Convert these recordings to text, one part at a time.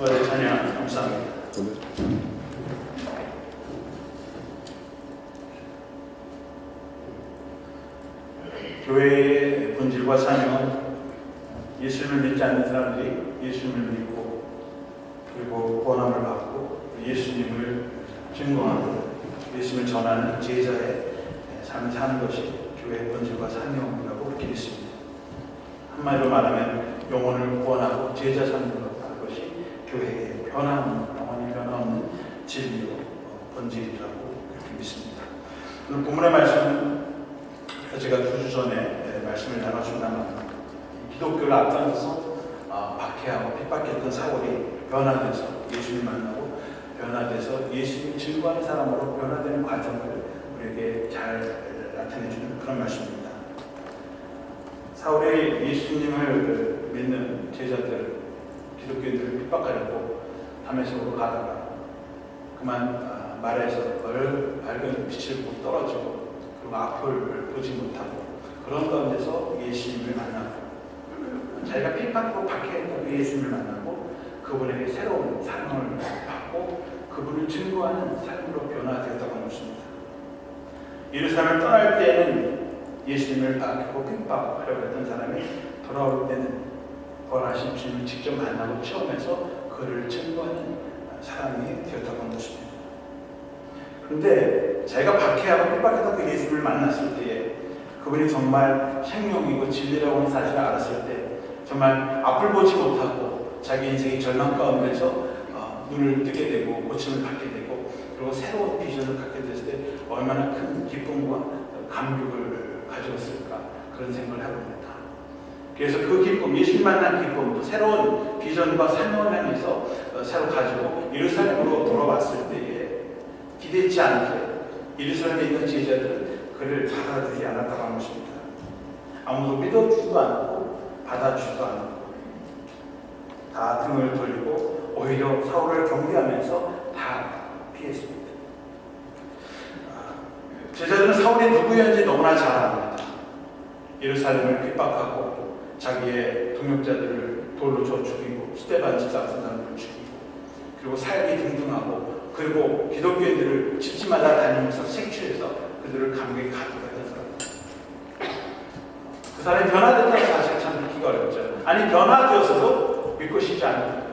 주의 찬양 감사합니다. 교회의 본질과 사명은 예수님을 믿지 않는 사람들이 예수님을 믿고 그리고 구원함을 받고 예수님을 증거하고 예수님을 전하는 제자의 삶을 사는 것이 교회의 본질과 사명이라고 그렇게 믿습니다. 한마디로 말하면 영혼을 구원하고 제자 삼는 것이 교회의 영원히 변함없는 진리요 본질이라고 그렇게 믿습니다. 오늘 본문의 말씀은 제가 2주 전에 말씀을 나눠준다면 기독교를 앞장서서 박해하고 핍박했던 사울이 변화돼서 예수님 만나고 변화돼서 예수님 증거하는 사람으로 변화되는 과정을 우리에게 잘 나타내주는 그런 말씀입니다. 사울이 예수님을 믿는 제자들, 기독교인들을 핍박하려고 다메섹으로 가다가 그만 말에서 밝은 빛을 못 떨어지고 그리고 앞을 보지 못하고 그런 가운데서 예수님을 만나고 자기가 핍박하고 박해했던 그 예수님을 만나고 그분에게 새로운 사명을 받고 그분을 증거하는 삶으로 변화되었다고 하는 것입니다. 예루살렘을 떠날 때에는 예수님을 박해하고 핍박하려고 했던 사람이 돌아올 때는 부활하신 주님을 직접 만나고 체험해서 그를 증거하는 사람이 되었다고 하는 것입니다. 그런데 자기가 박해하고 핍박했던 그 예수님을 만났을 때에 그분이 정말 생명이고 진리라고 하는 사실을 알았을 때 정말 앞을 보지 못하고 자기 인생의 절망 가운데서 눈을 뜨게 되고 고침을 받게 되고 그리고 새로운 비전을 갖게 됐을 때 얼마나 큰 기쁨과 감격을 가졌을까 그런 생각을 해봅니다. 그래서 그 기쁨, 예수님 만난 기쁨, 또 새로운 비전과 사명을 향해서 새로 가지고 예루살렘으로 돌아왔을 때에 기대치 않게 예루살렘에 있는 제자들은 그를 받아주지 않았다고 하는 것입니다. 아무도 믿어주지도 않고 받아주지도 않고 다 등을 돌리고 오히려 사울을 경계하면서 다 피했습니다. 제자들은 사울이 누구였는지 너무나 잘 압니다. 예루살렘을 핍박하고 자기의 동역자들을 돌로 쳐 죽이고 스데반 집사 같은 사람들을 죽이고 그리고 살기 등등하고 그리고 기독교인들을 집집마다 다니면서 색출해서 그들을 감옥에 가둬했던 사람. 그 사람이 변화됐다는 사실 참 믿기가 어렵죠. 아니 변화되었어도 믿고 싶지 않은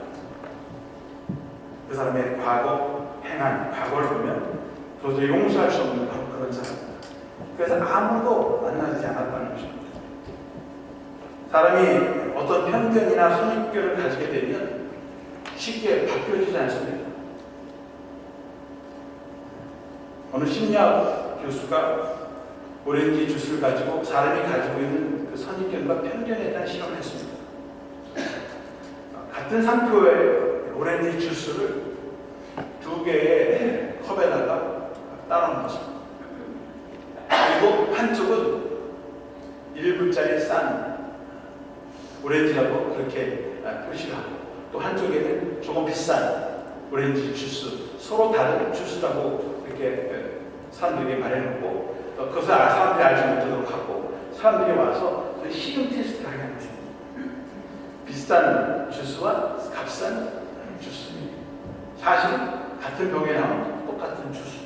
그 사람의 과거 행한 과거를 보면 도저히 용서할 수 없는 그런 사람입니다. 그래서 아무도 만나지 않았다는 것입니다. 사람이 어떤 편견이나 선입견을 가지게 되면 쉽게 바뀌어지지 않습니다. 어느 심리학 교수가 오렌지 주스를 가지고 사람이 가지고 있는 그 선입견과 편견에 대한 실험을 했습니다. 같은 상표의 오렌지 주스를 2개의 컵에다가 따라 놓습니다. 그리고 한쪽은 1불짜리 싼 오렌지라고 그렇게 표시를 하고 또 한쪽에는 조금 비싼 오렌지 주스, 서로 다른 주스라고 이렇게 사람들에게 말해놓고 그것을 사람들이 알지 못하도록 하고 사람들이 와서 시음 테스트를 하게 하는 것입니다. 비싼 주스와 값싼 주스. 사실은 같은 병에 나온 똑같은 주스.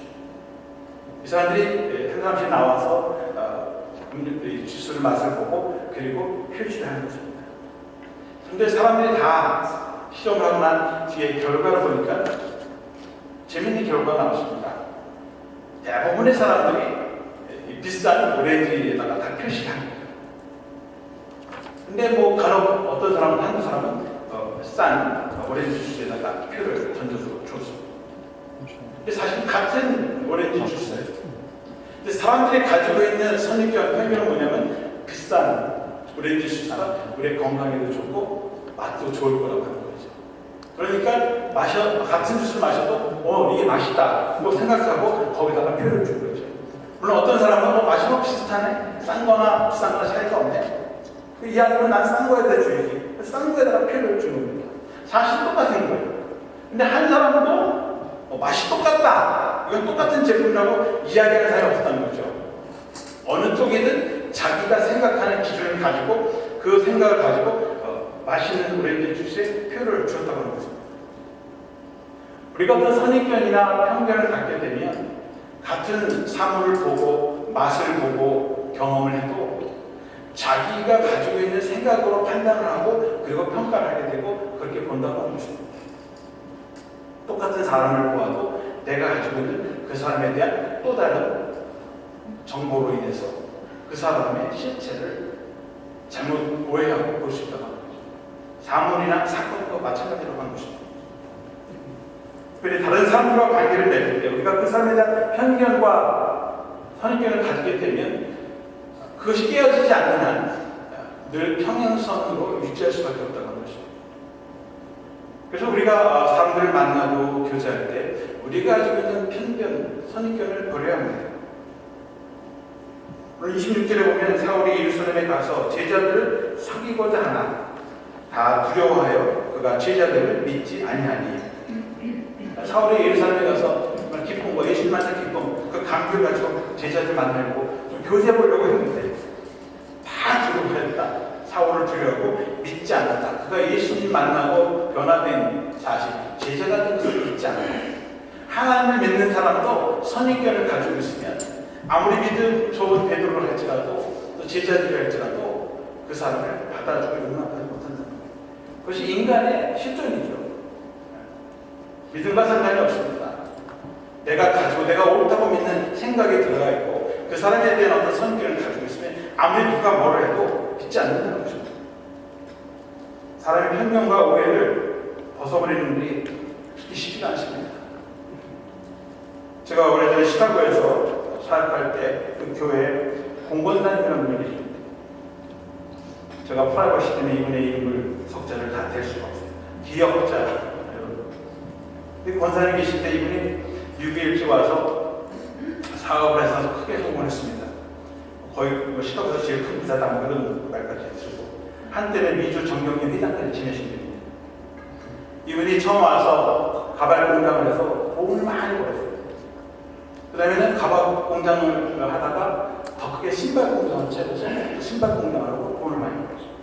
이 사람들이 한 사람씩 나와서 주스를 맛을 보고 그리고 표시를 하는 것입니다. 그런데 사람들이 다 실험을 하고 난 뒤에 결과를 보니까 재밌는 결과가 나왔습니다. 대부분의 사람들이 비싼 오렌지에다가 다 표시를 합니다. 근데 뭐 간혹 어떤 사람은 한두 사람은 싼 오렌지 주스에다가 표를 던져서 줬습니다. 근데 사실 같은 오렌지 주스예요. 근데 사람들이 가지고 있는 선입견, 편견은 뭐냐면 비싼 오렌지 주스가 우리 건강에도 좋고 맛도 좋을 거라고 하는 거죠. 그러니까 같은 주스를 마셔도 이게 맛있다 뭐 생각하고 거기다가 표를 준 거죠. 물론 어떤 사람은 맛이 뭐 비슷하네, 싼 거나 비싼 거나 차이가 없네. 그 이야기는 난 싼 거에다 줘야지. 싼 거에다가 표를 주는 겁니다. 사실 똑같은 거예요. 근데 한 사람은 맛이 똑같다. 이건 똑같은 제품이라고 이야기하는 사람이 없었다는 거죠. 어느 쪽이든 자기가 생각하는 기준을 가지고 그 생각을 가지고 맛있는 오렌지 주스에 표를 주었다고 하는 것입니다. 우리가 어떤 선입견이나 편견을 갖게 되면 같은 사물을 보고 맛을 보고 경험을 해도 자기가 가지고 있는 생각으로 판단을 하고 그리고 평가를 하게 되고 그렇게 본다고 하는 것입니다. 똑같은 사람을 보아도 내가 가지고 있는 그 사람에 대한 또 다른 정보로 인해서 그 사람의 실체를 잘못 오해하고 볼 수 있다고 하는 거죠. 사물이나 사건도 마찬가지로 하는 것입니다. 특별히 다른 사람들과 관계를 맺을 때 우리가 그 사람에 대한 편견과 선입견을 가지게 되면 그것이 깨어지지 않는 한 늘 평행선으로 유지할 수밖에 없다고 하는 것입니다. 그래서 우리가 사람들을 만나고 교제할 때 우리가 가지고 있는 편견, 선입견을 버려야 합니다. 오늘 26절에 보면 사울이 예루살렘에 가서 제자들을 속이고자 하나 다 두려워하여 그가 제자들을 믿지 아니하니. 사울이 예루살렘에 가서 기쁨과 예수님 만난 기쁨, 그 감격을 가지고 제자들 만나고 좀 교제해 보려고 했는데 다 두려워했다. 사울을 두려워하고 믿지 않았다. 그가 예수님 만나고 변화된 사실, 제자가 된 것을 믿지 않았다. 하나님을 믿는 사람도 선입견을 가지고 있으면 아무리 믿음 좋은 베드로를 할지라도 또 제자들이 할지라도 그 사람을 받아주고 용납하지 못한다는 거예요. 그것이 인간의 실존이죠. 믿음과 상관이 없습니다. 내가 가지고 내가 옳다고 믿는 생각이 들어가 있고 그 사람에 대한 어떤 선입견을 가지고 있으면 아무리 누가 뭐를 해도 믿지 않는다는 것입니다. 사람의 편견과 오해를 벗어버리는 일이 그렇게 쉽지가 않습니다. 제가 오래전에 시카고에서 사역할 때 그 교회에 공권사님이라는 분이 계십니다. 제가 프라이버시 때문에 이분의 이름을 석자를 다 댈 수가 없어요. 기억자 여러분. 근데 권사님 계실 때 이분이 6.21지 와서 사업을 해서 크게 성공했습니다. 거의 시카고에서 제일 큰 부자다 그런 말까지 했고 한때는 미주 정경련 회장까지 지내신 분입니다. 이분이 처음 와서 가발 공장을 해서 돈을 많이 벌었어요. 그 다음에는 가발 공장을 하다가 더 크게 신발 공장을 차려서 신발 공장을 하고 돈을 많이 벌었어요.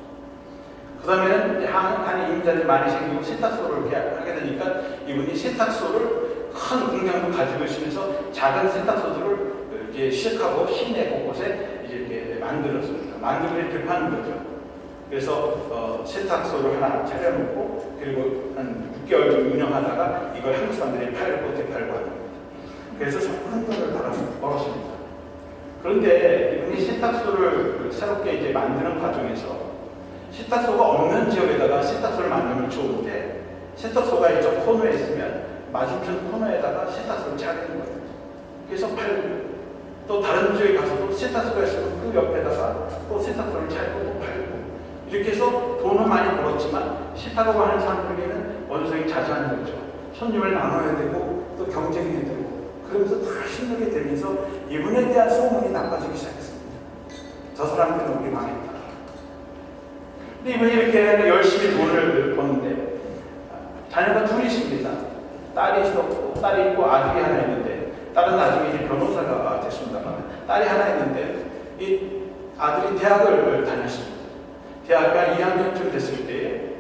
그 다음에는 한에 임자들이 많이 생기고 세탁소를 이렇게 하게 되니까 이분이 세탁소를 큰 공장도 가지고 있으면서 작은 세탁소들을 이렇게 시작하고 시내 곳곳에 이렇게 만들었습니다. 만들고 이렇게 파는 거죠. 그래서 세탁소를 하나 차려놓고 그리고 한 6개월 좀 운영하다가 이걸 한국 사람들이 팔고 대팔고 하는 겁니다. 그래서 큰 돈을 벌었습니다. 그런데 이분이 세탁소를 새롭게 이제 만드는 과정에서 세탁소가 없는 지역에다가 세탁소를 만들면 좋은데 세탁소가 이쪽 코너에 있으면 맞은편 코너에다가 세탁소를 차리는 거예요. 그래서 팔고 또 다른 지역에 가서도 세탁소가 있으면 그 옆에다가 또 세탁소를 차리고 또 팔고 이렇게 해서 돈은 많이 벌었지만 세탁하고 하는 사람들에게는 원성이 자주하는 거죠. 손님을 나눠야 되고 또 경쟁해야 되고 그러면서 다 힘들게 되면서 이분에 대한 소문이 나빠지기 시작했습니다. 저 사람들은 우리 망했다. 근데 이분이 이렇게 열심히 돈을 버는데 자녀가 둘이십니다. 딸이 있었고 딸이 있고 아들이 하나 있는데 딸은 나중에 이제 변호사가 됐습니다만 딸이 하나 있는데 이 아들이 대학을 다녔습니다. 대학교 한 2학년쯤 됐을 때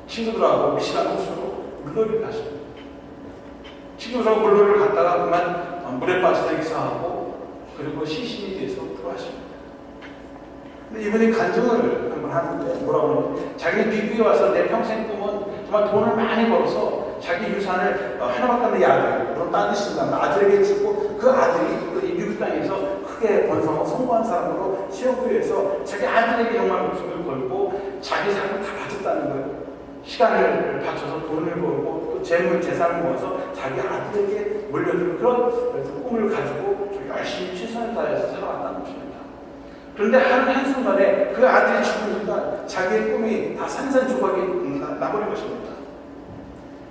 친구들하고 미시간 호수로 물놀이를 갔습니다. 친구들하고 물놀이를 갔다가 그만 물에 빠지다 기사하고 그리고 시신이 돼서 들어왔습니다. 근데 이분이 간증을 한번 하는데 뭐라고 하냐면 자기 미국에 와서 내 평생 꿈은 정말 돈을 많이 벌어서 자기 유산을 하나밖에 없는 아들, 물론 딴 데 쓴다면 아들에게 주고 그 아들이 그 미국 땅에서 크게 번성하고 성공한 사람으로 세우기 위해서 자기 아들에게 정말 목숨을 걸고 자기 삶을 다 바쳤다는 거예요. 시간을 바쳐서 돈을 벌고 또 재산을 모아서 자기 아들에게 물려주는 그런 꿈을 가지고 열심히 최선을 다해서 살아왔다는 것입니다. 그런데 한순간에 그 아들이 죽으니까 자기의 꿈이 다 산산조각이 나버린 것입니다.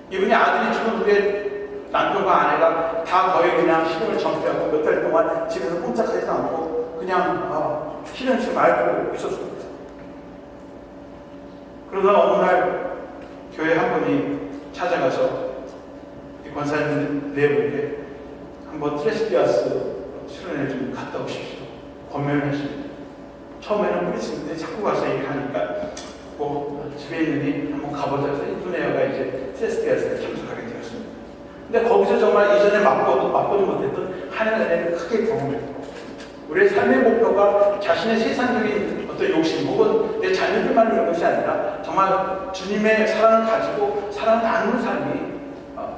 이분이 아들이 죽은 후에 남편과 아내가 다 거의 그냥 시름을 정피하고 몇 달 동안 집에서 꼼짝하지도 않고 그냥 쉬면서 말고 있었습니다. 그러다 어느 날 교회 한 분이 찾아가서 이 권사님 네 분께 한번 트레스피아스 수련회 좀 갔다 오십시오. 권면을 했습니다. 처음에는 뿌리치는데 자꾸 가서 얘기하니까 뭐 집에 있느니 한번 가보자 해서 이쁜 애가 이제 트레스피아스에 참석하게 되었습니다. 정말 이전에 맛보지 못했던 하나님의 은혜를 크게 경험했고, 우리의 삶의 목표가 자신의 세상적인 어떤 욕심 혹은 내 자녀들만 있는 것이 아니라 정말 주님의 사랑을 가지고 사랑 나누는 삶이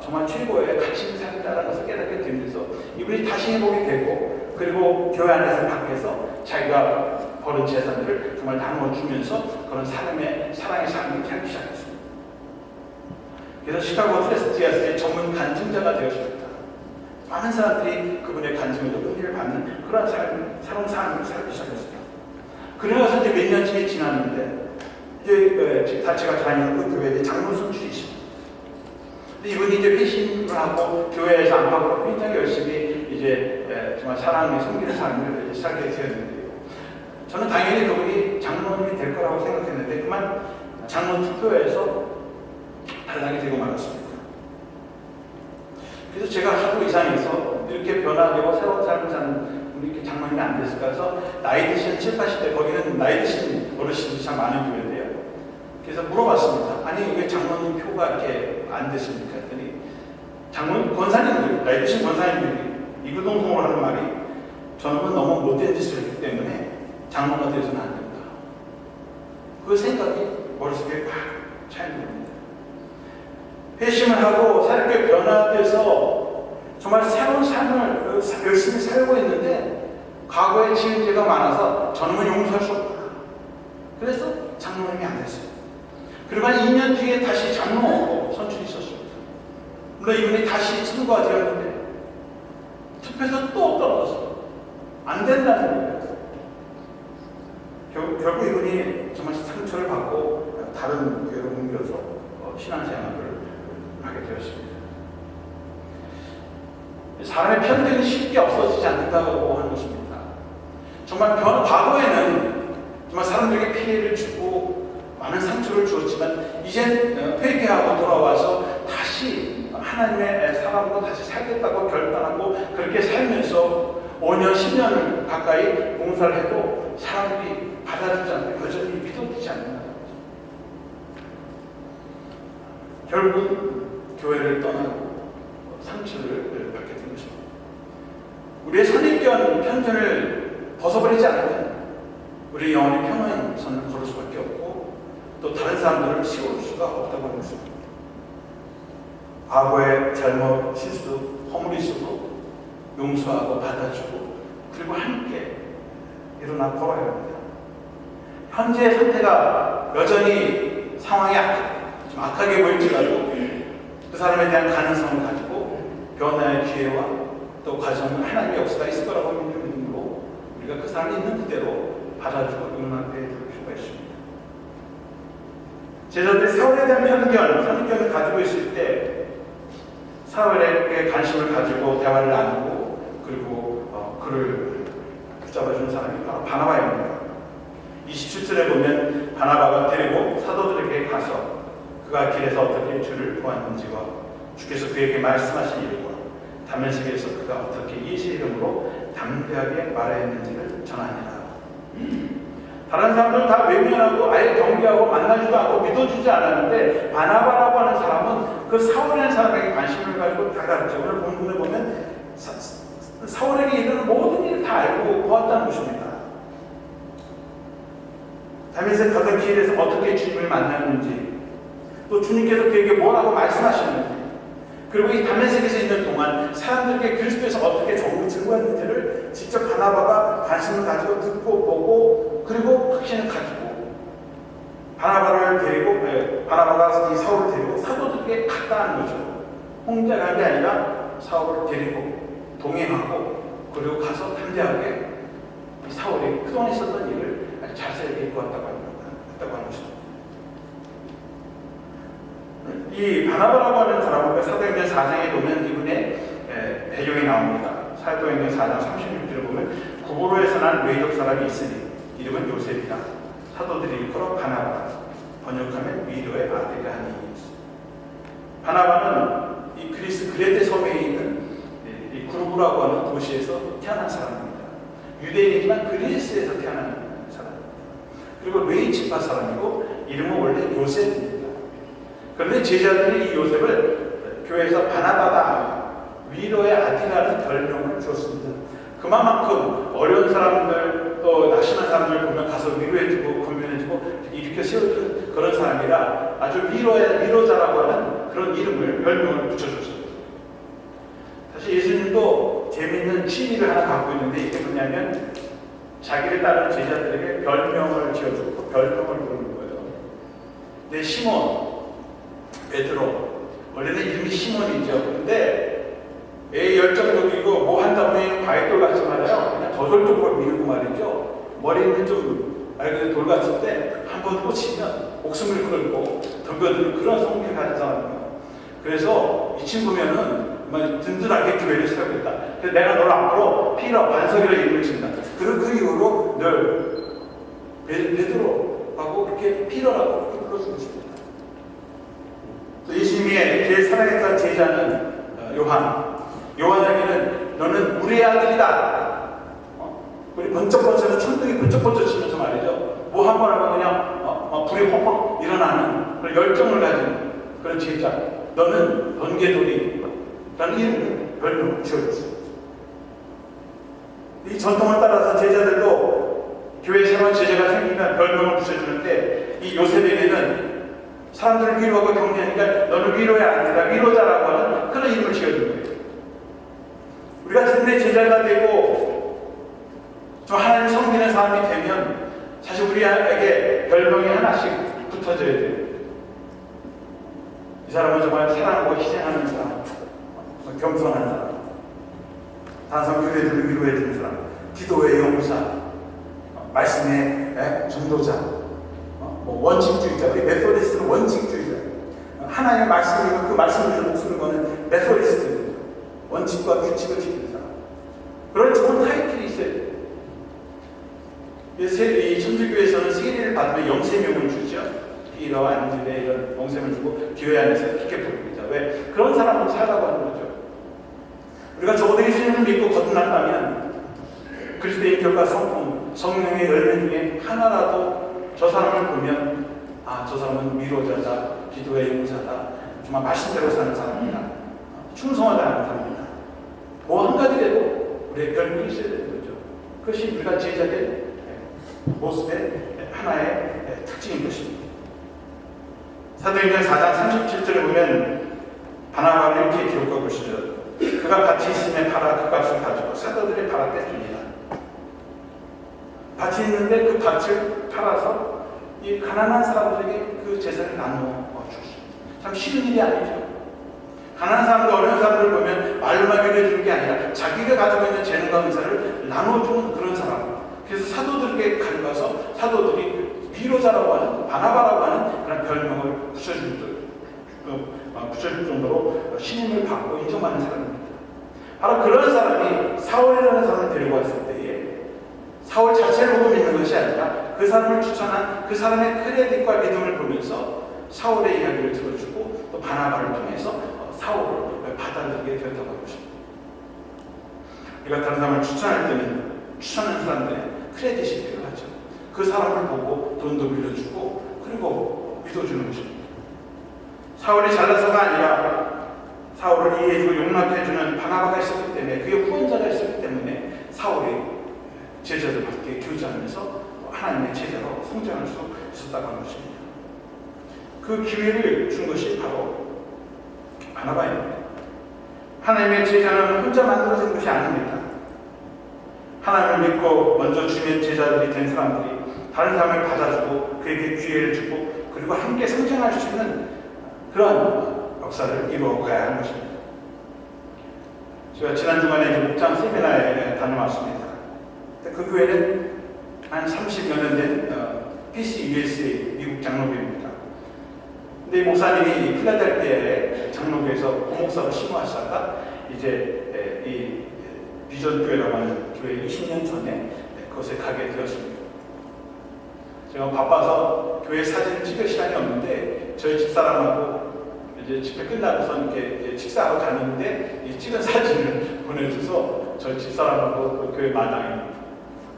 정말 최고의 가치 있는 삶이라는 것을 깨닫게 되면서 이분이 다시 회복이 되고, 그리고 교회 안에서 밖에서 자기가 벌은 재산들을 정말 나눠주면서 그런 사랑의 삶을 살기 시작했습니다. 그래서 시카고 트레스티아스의 전문 간증자가 되었습니다. 많은 사람들이 그분의 간증으로 은혜를 받는 그런 새로운 삶을 살기 시작했습니다. 그러고서 이제 몇 년쯤이 지났는데, 이제 제가 다니는 그 교회의 장로 선출이십니다. 근데 이분이 이제 회심을 하고 교회에서 안팎으로 굉장히 열심히 이제 정말 사랑의 섬기는 삶을 시작하게 되었는데요. 저는 당연히 그분이 장로님이 될 거라고 생각했는데 그만 장로 투표에서 탈락이 되고 말았습니다. 그래서 제가 하도 이상해서 이렇게 변화되고 새로운 삶을 사는 이렇게 장로님이 안 됐을까 해서 나이 드신 7, 80대, 거기는 나이 드신 어르신들이 참 많은 교회인데요. 그래서 물어봤습니다. 아니 왜 장로님 표가 이렇게 안 됐습니까? 했더니 장로님 권사님들, 나이 드신 권사님들이 이구동성으로 하는 말이 저는 너무 못된 짓을 했기 때문에 장로가 되어서는 안 된다. 그 생각이 머릿속에 팍 차이는 겁니다. 회심을 하고 새롭게 변화돼서 정말 새로운 삶을 열심히 살고 있는데 과거에 지은 죄가 많아서 저놈은 용서할 수 없다. 그래서 장로님이 안 됐어요. 그리고 한 2년 뒤에 다시 장로 선출이 있었습니다. 물론 이분이 다시 선거가 되었는데 투표에서 또 떨어졌어요. 안 된다는 거예요. 결국 이분이 정말 상처를 받고 다른 교회로 옮겨서 신앙생활을 하게 되었습니다. 사람의 편견이 쉽게 없어지지 않는다고 하는 것입니다. 정말 과거에는 정말 사람들에게 피해를 주고 많은 상처를 주었지만 이젠 회개하고 돌아와서 다시 하나님의 사람으로 다시 살겠다고 결단하고 그렇게 살면서 5년, 10년을 가까이 봉사를 해도 사람들이 받아주지 않고 여전히 믿어지지 않는다는 거죠. 결국 교회를 떠나고 상처를 받게 된 것입니다. 우리의 선입견, 편견을 벗어버리지 않으면 우리 영혼이 평화의 선을 걸을 수밖에 없고 또 다른 사람들을 세울 수가 없다고 하는 것입니다. 과거의 잘못, 실수, 허물이 있어도 용서하고 받아주고 그리고 함께 일어나 걸어야 합니다. 현재의 상태가 여전히 상황이 좀 악하게 보일지라도 그 사람에 대한 가능성을 가지고 변화의 기회와 또 과정은 하나님의 역사가 있을 거라고 믿는 믿음으로 우리가 그 사람이 있는 그대로 받아주고 응원하게 될 필요가 있습니다. 제자들이 사울에 대한 편견, 선입견을 가지고 있을 때 사울에게 관심을 가지고 대화를 나누고 그리고 그를 붙잡아주는 사람이 바로 바나바입니다. 27절에 보면 바나바가 데리고 사도들에게 가서 그가 길에서 어떻게 주를 보았는지와 주께서 그에게 말씀하신 일과 다메섹에서 그가 어떻게 예수의 이름으로 담대하게 말했는지를 전하니라. 다른 사람들은 다 외면하고 아예 경계하고 만나지도 않고 믿어주지 않았는데 바나바라고 하는 사람은 그 사울이라는 사람에게 관심을 가지고 다가갔죠. 오늘 본문에 보면 사울에게 이르는 모든 일을 다 알고 보았다는 것입니다. 다메섹 가던 길에서 어떻게 주님을 만났는지 또 주님께서 그에게 뭐라고 말씀하셨는지 그리고 이 다메섹에서 있는 동안 사람들에게 그리스도에서 어떻게 증거했는지를 직접 바나바가 관심을 가지고 듣고 보고 그리고 확신을 가지고 바나바가 이 사울을 데리고 사도들에게 갔다 하는 거죠. 혼자 간 게 아니라 사울을 데리고 동행하고 그리고 가서 담대하게 이 사울이 그동안 있었던 일을 아주 자세하게 보았다고 하는 것입니다. 이 바나바라고 하는 사람은 사도행전 4장에 보면 이분의 배경이 나옵니다. 사도행전 4장 36절을 보면 구브로에서 난 외적 사람이 있으니 이름은 요셉이다. 사도들이 일컬어 바나바, 번역하면 위로의 아들이라 하니. 바나바는 이 그리스 그레데 섬에 있는 이 구르브라고 하는 도시에서 태어난 사람입니다. 유대인이지만 그리스에서 태어난 사람입니다. 그리고 레이치파 사람이고 이름은 원래 요셉입니다. 그런데 제자들이 이 요셉을 교회에서 바나바다 그만큼 어려운 사람들 또 낙심한 사람들 보면 가서 위로해주고 권면해주고 일으켜 세워주는 그런 사람이라 아주 위로자라고 하는 그런 이름을 별명을 붙여줬어요. 사실 예수님도 재미있는 취미를 하나 갖고 있는데 이게 뭐냐면 자기를 따르는 제자들에게 별명을 지어주고 별명을 부르는 거예요. 근데 시몬, 베드로 원래는 이름이 시몬이죠. 근데 열정적이고 뭐 한다 보니 바위돌 같이 말이에요. 그냥 저절적으로 미루고 말이죠. 머리는 좀 알게 돌 같을 때 한 번 꽂히면 목숨을 걸고 덤벼드는 그런 성격을 가진 사람이에요. 그래서 이 친구면은 든든하게 교회를 세우겠다. 그래서 내가 너를 앞으로 피라 반석이라 이름을 짓는다. 그리고 그 이후로 늘 베드로하고 그렇게 피라라고 그렇게 불러주고 싶습니다. 또 예수님이 제일 사랑했던 제자는 요한에게는 너는 우리의 아들이다. 우리 번쩍번쩍은 천둥이 번쩍번쩍 치면서 말이죠. 뭐 한 번 하면 그냥 불이 확 일어나는 그런 열정을 가진 그런 제자. 너는 번개돌이라는 이름을 별명을 지어줬어요. 이 전통을 따라서 제자들도 교회 새로운 제자가 생기면 별명을 붙여주는데 이 요셉에게는 사람들을 위로하고 격려하니까 너는 위로의 아들이다, 위로자라고 하는 그런 이름을 지어준 거예요. 우리가 진짜 제자가 되고 좀 하나님 섬기는 사람이 되면 사실 우리에게 별명이 하나씩 붙어져야 돼요. 이 사람은 정말 사랑하고 희생하는 사람, 겸손한 사람, 단상 교회들을 위로해주는 사람, 기도의 용사, 말씀의 전도자, 원칙주의자, 우리 메소디스트는 원칙주의자, 하나님의 말씀이고 그 말씀을 위해서 목숨을 거는 메소디스트, 원칙과 규칙을 지키는 사람. 그런 좋은 타이틀이 있어야 돼요. 이 천주교에서는 세례를 받으면 영세명을 주죠. 피러, 안지배 이런 영세명을 주고 교회 안에서 그렇게 부릅니다. 왜? 그런 사람으로 살라고 하는 거죠. 우리가 적어도 예수님을 믿고 거듭났다면 그리스도의 인격과 성령의 열매 중에 하나라도 저 사람을 보면 저 사람은 위로자다, 기도의 용사다, 정말 말씀대로 사는 사람이다, 충성하다는 사람이다. 뭐 한 가지라도 우리의 별명이 있어야 되는 거죠. 그것이 우리가 제자된 모습의 하나의 특징인 것입니다. 사도행전 4장 37절에 보면 바나바를 이렇게 기록하고 있어요. 그가 밭이 있음에 팔아 그 값을 가지고 사도들의 팔아 뺐습니다. 밭이 있는데 그 밭을 팔아서 이 가난한 사람들에게 그 재산을 나누어 주었습니다. 참 쉬운 일이 아니죠. 가난한 사람들, 어려운 사람들 보면 말로만 위로해주는 게 아니라 자기가 가지고 있는 재능과 은사를 나눠주는 그런 사람. 그래서 사도들에게 가서 사도들이 위로자라고 하는, 바나바라고 하는 그런 별명을 붙여줄 정도로 신임을 받고 인정받는 사람입니다. 바로 그런 사람이 사울이라는 사람을 데리고 왔을 때에 사울 자체를 보고 믿는 것이 아니라 그 사람을 추천한 그 사람의 크레딧과 믿음을 보면서 사울의 이야기를 들어주고 또 바나바를 통해서 사울을 받아들이게 되었다고 하고 싶습니다. 우리가 다른 사람을 추천할 때는 추천하는 사람들의 크레딧이 필요하죠. 그 사람을 보고 돈도 빌려주고 그리고 믿어주는 것입니다. 사울이 잘나서가 아니라 사울을 이해해주고 용납해주는 바나바가 있었기 때문에 그의 후원자가 있었기 때문에 사울이 제자들 밖에 교제하면서 하나님의 제자로 성장할 수 있었다고 하는 것입니다. 그 기회를 준 것이 바로 바나바입니다. 하나님의 제자는 혼자 만들어진 것이 아닙니다. 하나님을 믿고 먼저 주님의 제자들이 된 사람들이 다른 사람을 받아주고 그에게 기회를 주고 그리고 함께 성장할 수 있는 그런 역사를 이루어가야 하는 것입니다. 제가 지난 주간에 목장 세미나에 다녀왔습니다. 그 교회는 한 30여 년 된 PC USA 미국 장로교입니다. 근데 이 목사님이 필라델피아의 장로교에서 부목사로 심호하시다가 이제 이 비전교회라고 하는 교회 20년 전에 그곳에 가게 되었습니다. 제가 바빠서 교회 사진을 찍을 시간이 없는데 저희 집사람하고 이제 집회 끝나고서 이렇게 식사하고 다니는데 이 찍은 사진을 보내줘서 저희 집사람하고 그 교회 마당에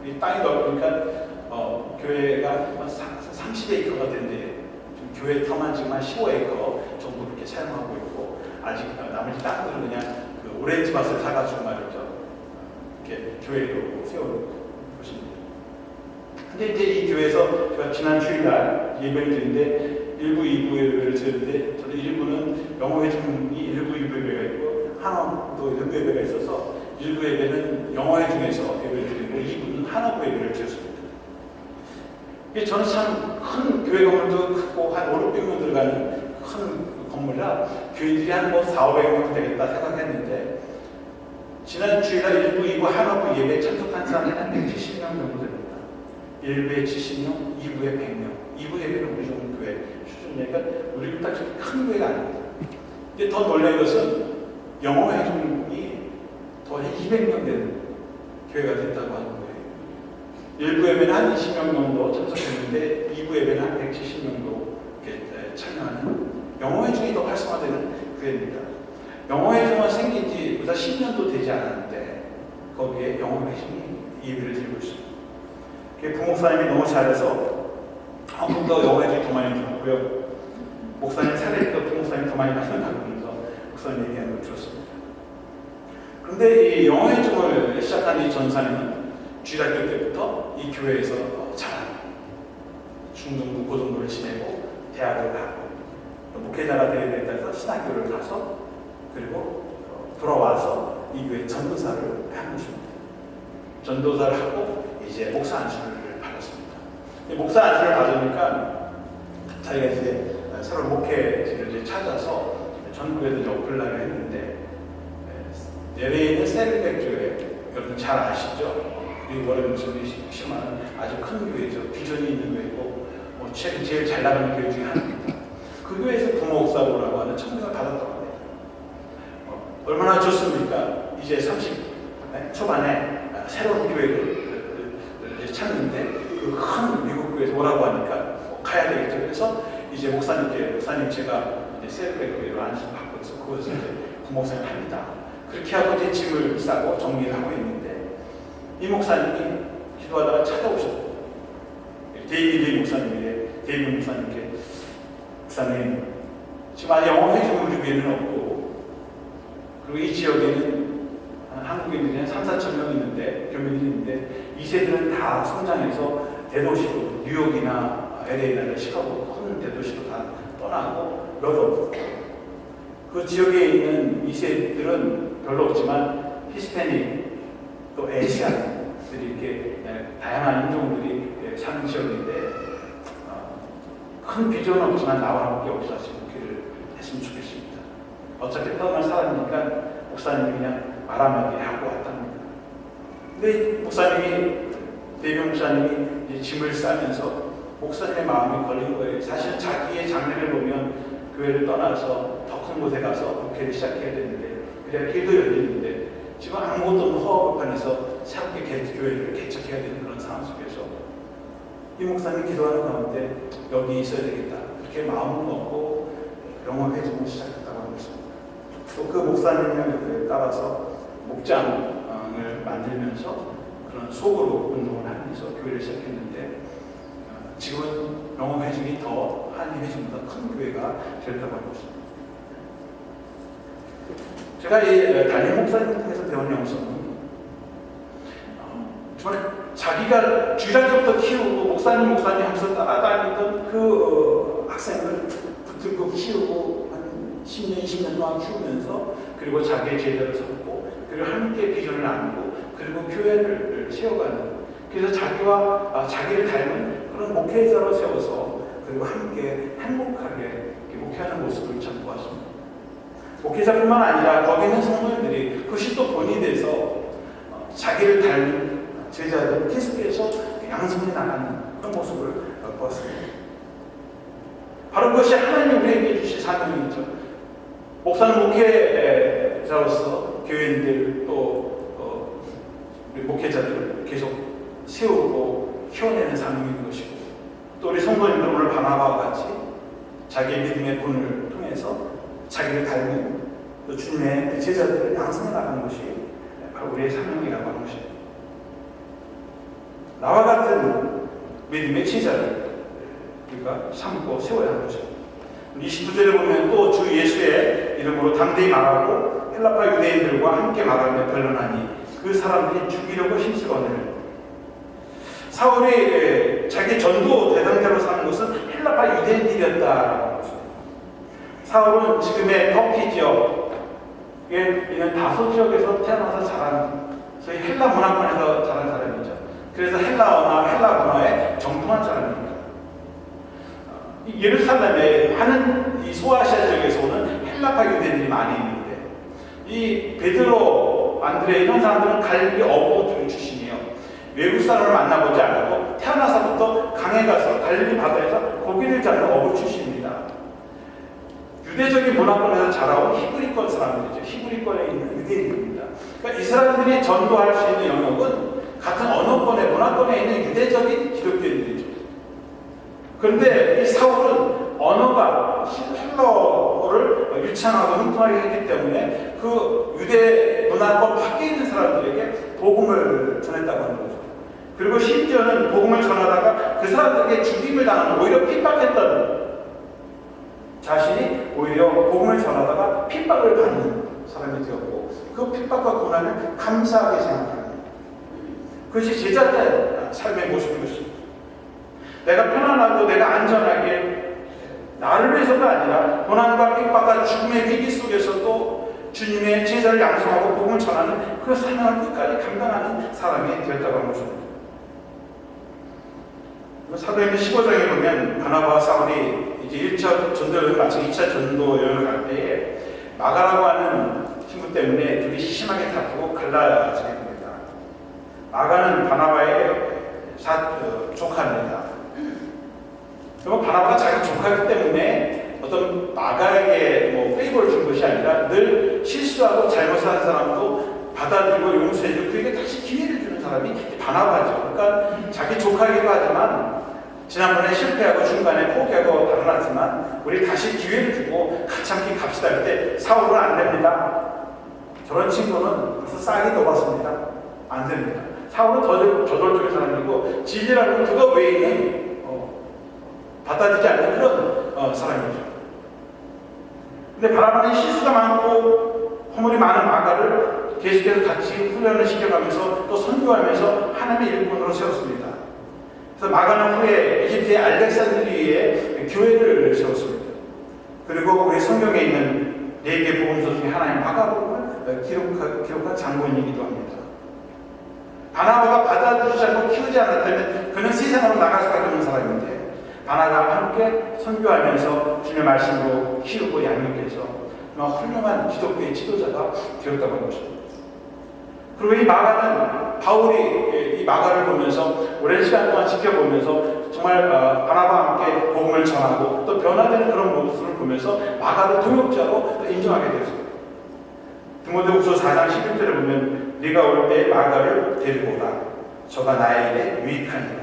이 땅이 넓으니까 교회가 30에이커가 되는데 교회 터만 지금 한 15에이커 정도 그렇게 사용하고 있고 아직 나머지 땅들은 그냥 그 오렌지 밭을 사가지고 말이죠. 이렇게 교회로 세우는 것입니다. 근데 이제 이 교회에서 제가 지난 주일날 예배를 드리는데 1부, 2부 예배를 드렸는데 저는 1부는 영어회중이 1부, 2부 예배가 있고 한화도 1부 예배가 있어서 1부 예배는 영어회중에서 예배를 드리고 2부는 한화부 예배를 드렸습니다. 저는 참 큰 교회 건물도 크고 한 5, 600명 들어가는 큰 건물이라 교인들이 한 뭐 4, 500명 되겠다 생각했는데 지난 주일날 1부, 2부 한화부 예배에 참석한 사람이 한 170명 정도 됩니다. 1부에 70명, 2부에 100명. 2부 예배는 우리 정도 교회 수준이니까 우리 딱 큰 교회가 아닙니다. 근데 더 놀라운 것은 영어회중이 더 200명 되는 교회가 됐다고 하는 거예요. 1부 예배는 한 20명 정도 참석했는데 2부 예배는 한 170명 정도 참여하는 영어회중이 더 활성화되는 교회입니다. 영어회중은 생긴 지 보다 10년도 되지 않았는데 거기에 영어회중이 예배를 드리고 있습니다. 부목사님이 너무 잘해서 한국도 영어회중이 더 많이 들었고요. 목사님 사례도 부목사님이 더 많이 말씀하면서 목사님 얘기하는 걸 들었습니다. 그런데 이 영어회중을 시작한 이 전사님은 주일학교 때부터 이 교회에서 자란 중등부, 고등부를 지내고 대학을 가고 목회자가 되게 돼서 신학교를 가서 그리고 돌아와서 이 교회 전도사를 한 것입니다. 전도사를 하고 이제 목사 안수를 받았습니다. 목사 안수를 받으니까 자기가 이제 새로운 목회지를 이제 찾아서 전국에도 이제 어플라를 했는데 LA에 있는 세르백 교회 여러분 잘 아시죠? 이 월요일 심한 아주 큰 교회죠. 비전이 있는 교회고 제일 잘 나가는 교회 중에 하나입니다. 그 교회에서 부목사로라고 하는 청명을 받았다고 합니다. 얼마나 좋습니까? 이제 30 초반에 새로운 교회를 찾는데 그 큰 미국 교회에서 오라고 하니까 가야 되겠죠. 그래서 이제 목사님 제가 이제 세르백 교회로 안수받고 있어 그것을 이제 부목사님 합니다. 그렇게 하고 이제 짐을 싸고 정리를 하고 있는데 이 목사님이 기도하다가 찾아오셨고 데이비드 목사님에게 목사님 지금 아직 영어회중 우리 교회는 없고 그리고 이 지역에는 한국인들이 한 3, 4천 명 있는데 교민들이 있는데 이 세들은 다 성장해서 대도시로 뉴욕이나 LA나 시카고 큰 대도시로 다 떠나고 몇 없고 그 지역에 있는 이 세들은 별로 없지만 히스패닉 또 에시안들이 이렇게 다양한 인종들이 사는 지역인데 큰 비전은 없지만 나와 함께 역사하신 목회를 했으면 좋겠습니다. 어차피 떠날 사람이니까 목사님이 그냥 말아먹게 하고 왔답니다. 근데 대병 목사님이 이제 짐을 싸면서 목사님의 마음이 걸린 거예요. 사실 자기의 장래를 보면 교회를 떠나서 더 큰 곳에 가서 목회를 시작해야 되는데 그래야 길도 열리는데 지금 아무것도 없는 허허벌판에서 새롭게 교회를 개척해야 되는 그런 상황 속에서 이 목사님이 기도하는 가운데 여기 있어야 되겠다 그렇게 마음을 먹고 영어회중을 시작했다고 하는 것입니다. 또 그 목사님을 따라서 목장을 만들면서 그런 속으로 운동을 하면서 교회를 시작했는데 지금은 영어회중이 더 한인회중보다 큰 교회가 되었다고 하는 것입니다. 제가 이 담임 목사님을 통해서 배운 영성은 정말 자기가 주일학교부터 키우고 목사님 하면서 따라다니던 그 학생을 붙들고 키우고 한 10년, 20년 동안 키우면서 그리고 자기의 제자를 삼고 그리고 함께 비전을 나누고 그리고 교회를 세워가는 그래서 자기를 닮은 그런 목회자로 세워서 그리고 함께 행복하게 목회하는 모습을 참 보았습니다. 목회자뿐만 아니라 거기 있는 성도님들이 그것이 또 본이 돼서 자기를 닮은 제자들 계속해서 양성해 나가는 그런 모습을 보았습니다. 바로 그것이 하나님 우리에게 주신 사명이죠. 목사는 목회자로서 교인들 또 우리 목회자들을 계속 세우고 키워내는 사명인 것이고 또 우리 성도님들 오늘 바나바와 같이 자기의 믿음의 본을 통해서 자기를 닮은 또 주님의 제자들을 양성해 나가는 것이 바로 우리의 사명이라고 하는 것입니다. 나와 같은 믿음의 제자를 우리가 삼고 세워야 하는 것입니다. 29절에 보면 또 주 예수의 이름으로 담대히 말하고 헬라파 유대인들과 함께 말하며 변론하니 그 사람들이 죽이려고 힘쓰고 하는 사울이 자기 전도 대상자로 사는 것은 헬라파 유대인들이었다라고 했습니다. 사울은 지금의 터키 지역에 있는 다소 지역에서 태어나서 자란 소위 헬라 문화권에서 자란 사람이죠. 그래서 헬라어나 헬라 문화에 정통한 사람입니다. 예루살렘에 많은 이 소아시아 지역에서 오는 헬라파 유대인들이 많이 있는데 이 베드로, 안드레 이런 사람들은 갈릴리 어부 출신이에요. 외국 사람을 만나보지 않고 태어나서부터 강에 가서 갈릴리 바다에서 고기를 잡는 어부 출신입니다. 유대적인 문화권에서 자라온 히브리권 사람들이죠. 히브리권에 있는 유대인입니다. 그러니까 이 사람들이 전도할 수 있는 영역은 같은 언어권의 문화권에 있는 유대적인 기독교인들이죠. 그런데 이 사울은 언어가 헬라어를 유창하고 흥통하게 했기 때문에 그 유대 문화권 밖에 있는 사람들에게 복음을 전했다고 하는 거죠. 그리고 심지어는 복음을 전하다가 그 사람들에게 죽임을 당하는 오히려 핍박했던 자신이 오히려 복음을 전하다가 핍박을 받는 사람이 되었고 그 핍박과 고난을 감사하게 생각하는 그것이 제자된 삶의 모습인 것입니다. 내가 편안하고 내가 안전하게 나를 위해서가 아니라 고난과 핍박과 죽음의 위기 속에서도 주님의 제자를 양성하고 복음을 전하는 그 사명을 끝까지 감당하는 사람이 되었다고 하는 것입니다. 사도행전 15장에 보면 바나바와 사울이 이제 1차 전도 여행을 마치고 2차 전도 여행을 갈 때에 마가라고 하는 친구 때문에 둘이 심하게 다투고 갈라지게 됩니다. 마가는 바나바의 조카입니다. 그리고 바나바가 자기 조카이기 때문에 어떤 마가에게 뭐 페이버를 준 것이 아니라 늘 실수하고 잘못을 한 사람도 받아들이고 용서해주고 그에게 다시 기회를 주는 사람이 바나바죠. 그러니까 자기 조카이기도 하지만 지난번에 실패하고 중간에 포기하고 달아났지만 우리 다시 기회를 주고 같이 함께 갑시다 할 때 사울은 안 됩니다. 저런 친구는 벌써 싹이 녹았습니다. 안 됩니다. 사울은 더 저돌적인 사람이고 진리라는 그거 외에는 받아들이지 않는 그런 사람이죠. 근데 바나바는 실수가 많고 허물이 많은 마가를 계속해서 같이 훈련을 시켜가면서 또 선교하면서 하나님의 일꾼으로 세웠습니다. 그래서 마가는 후에 이집트의 알렉산드리아에 교회를 세웠습니다. 그리고 우리 성경에 있는 4개 복음서 중에 하나인 마가복음을 기록한 장본이기도 합니다. 바나바가 받아들이지 않고 키우지 않았다면 그는 세상으로 나갈 수밖에 없는 사람인데 바나바와 함께 선교하면서 주님의 말씀으로 키우고 양육해서 훌륭한 기독교의 지도자가 되었다고 하는 것입니다. 그리고 이 마가는 바울이 이 마가를 보면서 오랜 시간 동안 지켜보면서 정말 바나바와 함께 복음을 전하고 또 변화되는 그런 모습을 보면서 마가를 동역자로 인정하게 되었습니다. 디모데후서 4장 11절에 보면 네가 올 때 마가를 데리고 오라. 저가 나의 일에 유익하니라.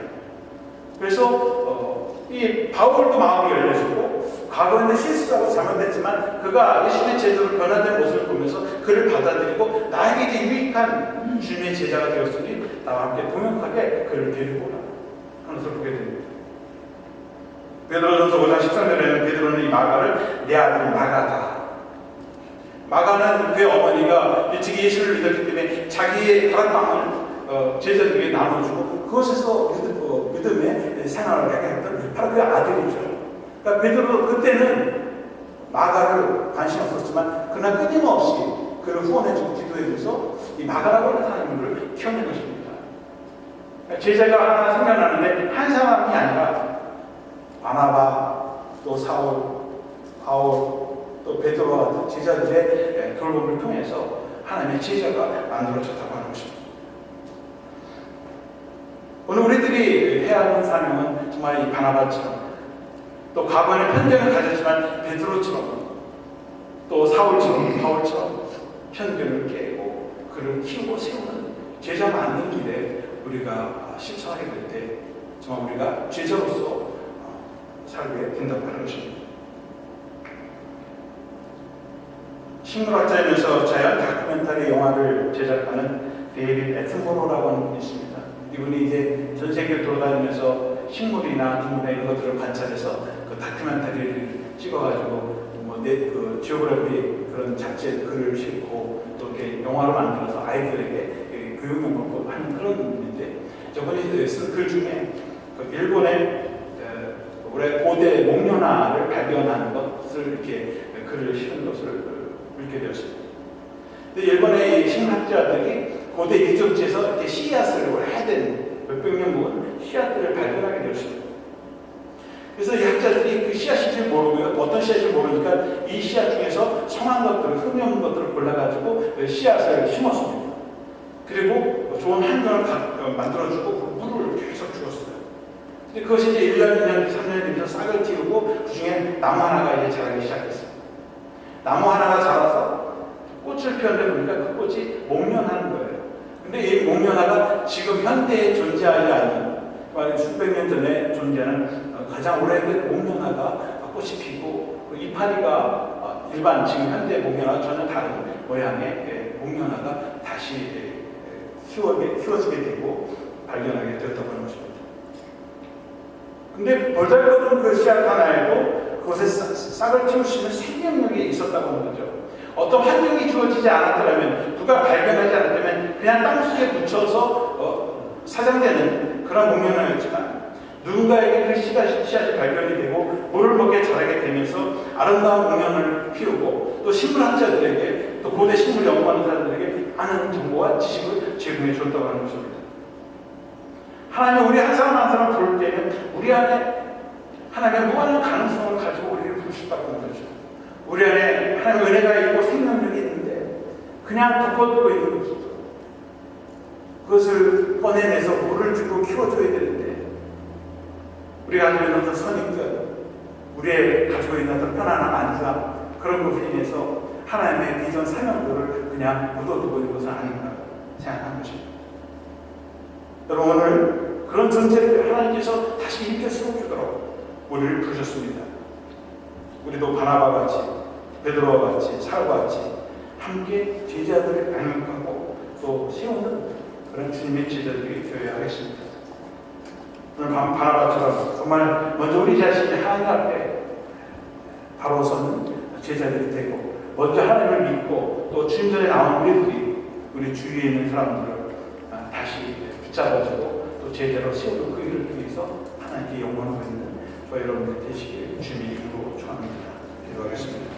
그래서 이 바울도 마음이 열려지고 과거에는 실수하고 잘못했지만 그가 예수님의 제자로 변화된 모습을 보면서 그를 받아들이고 나에게 이제 유익한 주님의 제자가 되었으니 나와 함께 동역하게 그를 데리고 오라 하는 것을 보게 됩니다. 베드로전서 5장 13절에는 베드로는 이 마가를 내 아들 마가다. 마가는 그의 어머니가 일찍 예수를 믿었기 때문에 자기의 다락방을 제자들에게 나눠주고 그것에서 믿음의 생활을 하게 했던 바로 그 아들이죠. 그러니까 베드로 그때는 마가를 관심 없었지만 그러나 끊임없이 그를 후원해주고 기도해줘서 이 마가라고 하는 사람을 키워낸 것입니다. 그러니까 제자가 하나 생겨나는데 한 사람이 아니라 바나바 또 사울, 바울 또 베드로와 같은 제자들의 돌봄을 통해서 하나님의 제자가 만들어졌다고 하는 것입니다. 오늘 우리들이 해야 하는 사명은 정말 이 바나바처럼 또 과거에는 편견을 가졌지만 베드로처럼 또 사울처럼 바울처럼 편견을 깨고 그를 키우고 세우는 제자 만든 길에 우리가 실천하게 될 때 정말 우리가 제자로서 살게 된다고 하는 것입니다. 식물학자이면서 자연 다큐멘터리 영화를 제작하는 데이빗 애튼보로라고 하는 분이 있습니다. 이분이 이제 전 세계를 돌아다니면서 식물이나 동물이나 이런 것들을 관찰해서 그 다큐멘터리를 찍어가지고 지오그래피 그런 잡지에 글을 싣고 또 이렇게 영화로 만들어서 아이들에게 교육을 먹고 하는 그런 부분인데, 저번에 쓴 글 중에 일본의 올해 고대 목련화를 발견하는 것을 이렇게 글을 실은 것을 읽게 되었습니다. 근데 일본의 식물학자들이 고대 유적지에서 이렇게 씨앗을 오래된 몇백 년 묵은 씨앗들을 발견하게 되었습니다. 그래서 이 학자들이 그 씨앗인지 모르고요, 어떤 씨앗인지 모르니까 이 씨앗 중에서 성한 것들을, 흠이 없는 것들을 골라가지고 씨앗을 심었습니다. 그리고 좋은 환경을 만들어주고 물을 계속 주었어요. 근데 그것이 이제 1년, 2년, 3년 되면서 싹을 틔우고 그 중에 나무 하나가 이제 자라기 시작했어요. 나무 하나가 자라서 꽃을 피웠는데 보니까 그 꽃이 목련하는 거예요. 근데 이 목련화가 지금 현대에 존재하지 않는, 수백 년 전에 존재하는 가장 오래된 목련화가 꽃이 피고, 그 이파리가 일반 지금 현대 목련화와 전혀 다른 모양의 목련화가 다시 키워지게 되고 발견하게 되었다고 하는 것입니다. 근데 벌달거든 그 씨앗 하나에도 그것에 싹을 틔울 수 있는 생명력이 있었다고 하는 거죠. 어떤 환경이 주어지지 않았더라면, 누가 발견하지 않았다면 그냥 땅속에 묻혀서 사장되는 그런 목련화였지만, 누군가에게 그 씨앗이 발견이 되고 물을 먹게 자라게 되면서 아름다운 목련을 피우고, 또 식물학자들에게, 또 고대 식물 연구하는 사람들에게 많은 정보와 지식을 제공해 줬다고 하는 것입니다. 하나님이 우리 한 사람 한 사람 볼 때는 우리 안에 하나님의 무한한 가능성을 가지고 우리를 부르셨다고 하는 거죠. 우리 안에 하나님의 은혜가 있고 생명력이 있는데 그냥 덮어두고 있는 것이죠. 그것을 꺼내내서 물을 주고 키워줘야 되는데, 우리가 가지고 있는 어떤 선입견, 우리의 가지고 있는 어떤 편안한 안상, 그런 것으로 인해서 하나님의 비전 사명도를 그냥 묻어두고 있는 것은 아닌가 생각하는 것입니다. 여러분, 오늘 그런 존재를 하나님께서 다시 일으켜 세워주도록 우리를 부르셨습니다. 우리도 바나바와 같이, 베드로와 같이, 사울과 같이 함께 제자들을 양육하고 또 세우는 그런 주님의 제자들이 되어야 하겠습니다. 오늘 바나바처럼 정말 먼저 우리 자신이 하나님 앞에 바로 서는 제자들이 되고, 먼저 하나님을 믿고 또 주님 전에 나온 우리들이 우리 주위에 있는 사람들을 다시 붙잡아주고 또 제대로 세우는 그 일을 위해서 하나님께 영광을 드리는 저희 여러분들 되시길 주님의 이름으로 축원합니다. 기도하겠습니다.